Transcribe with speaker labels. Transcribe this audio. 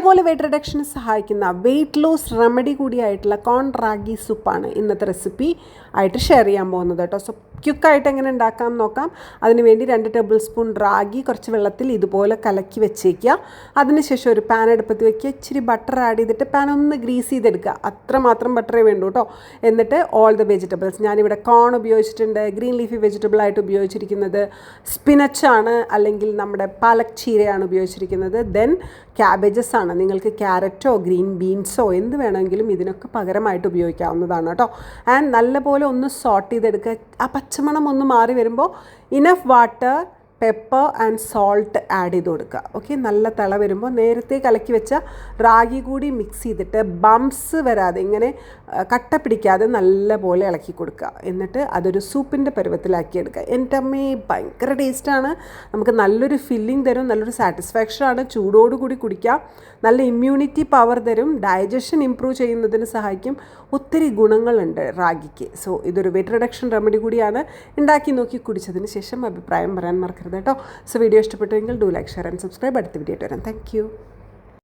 Speaker 1: നല്ലപോലെ വെയിറ്റ് റിഡക്ഷന് സഹായിക്കുന്ന weight loss remedy കൂടിയായിട്ടുള്ള കോൺ റാഗി സൂപ്പാണ് ഇന്നത്തെ റെസിപ്പി ആയിട്ട് ഷെയർ ചെയ്യാൻ പോകുന്നത് കേട്ടോ. സോ ക്വിക്കായിട്ട് എങ്ങനെ ഉണ്ടാക്കാം നോക്കാം. അതിനുവേണ്ടി 2 ടേബിൾ സ്പൂൺ റാഗി കുറച്ച് വെള്ളത്തിൽ ഇതുപോലെ കലക്കി വെച്ചേക്കുക. അതിനുശേഷം ഒരു പാൻ അടുപ്പത്ത് വയ്ക്കുക. ഇച്ചിരി ബട്ടർ ആഡ് ചെയ്തിട്ട് പാൻ ഒന്ന് ഗ്രീസ് ചെയ്തെടുക്കുക. അത്രമാത്രം ബട്ടറേ വേണ്ടൂ കേട്ടോ. എന്നിട്ട് ഓൾ ദ വെജിറ്റബിൾസ്, ഞാനിവിടെ കോൺ ഉപയോഗിച്ചിട്ടുണ്ട്, ഗ്രീൻ ലീഫി വെജിറ്റബിൾ ആയിട്ട് ഉപയോഗിച്ചിരിക്കുന്നത് സ്പിനച്ചാണ്, അല്ലെങ്കിൽ നമ്മുടെ പാലക് ചീരയാണ് ഉപയോഗിച്ചിരിക്കുന്നത്. ദെൻ ക്യാബേജസ് ആണ്, നിങ്ങൾക്ക് ക്യാരറ്റോ ഗ്രീൻ ബീൻസോ എന്ത് വേണമെങ്കിലും ഇതിനൊക്കെ പകരമായിട്ട് ഉപയോഗിക്കാവുന്നതാണ് കേട്ടോ. ആൻഡ് നല്ലപോലെ ഒന്ന് സോട്ട് ചെയ്തെടുക്കുക. ആ പച്ചമണം ഒന്ന് മാറി വരുമ്പോൾ enough water, pepper and salt add ചെയ്ത് കൊടുക്കുക. ഓക്കെ, നല്ല തിള വരുമ്പോൾ നേരത്തെ കലക്കി വെച്ച റാഗി കൂടി മിക്സ് ചെയ്തിട്ട് ബംസ് വരാതെ ഇങ്ങനെ കട്ട പിടിക്കാതെ നല്ലപോലെ ഇളക്കി കൊടുക്കുക. എന്നിട്ട് അതൊരു സൂപ്പിൻ്റെ പരുവത്തിലാക്കി എടുക്കുക. എൻ്റെ അമ്മേ ഭയങ്കര ടേസ്റ്റാണ്. നമുക്ക് നല്ലൊരു ഫില്ലിംഗ് തരും, നല്ലൊരു സാറ്റിസ്ഫാക്ഷനാണ്. ചൂടോടുകൂടി കുടിക്കാം. നല്ല ഇമ്മ്യൂണിറ്റി പവർ തരും, ഡൈജഷൻ ഇമ്പ്രൂവ് ചെയ്യുന്നതിന് സഹായിക്കും. ഒത്തിരി ഗുണങ്ങളുണ്ട് റാഗിക്ക്. സോ ഇതൊരു വെയിറ്റ് റിഡക്ഷൻ റെമഡി കൂടിയാണ്. ഉണ്ടാക്കി നോക്കി കുടിച്ചതിന് ശേഷം അഭിപ്രായം പറയാൻ മറക്കരുത് കേട്ടോ. സോ വീഡിയോ ഇഷ്ടപ്പെട്ടുവെങ്കിൽ do like, share and subscribe. അടുത്ത വീഡിയോ ആയിട്ട് വരാം. Thank U.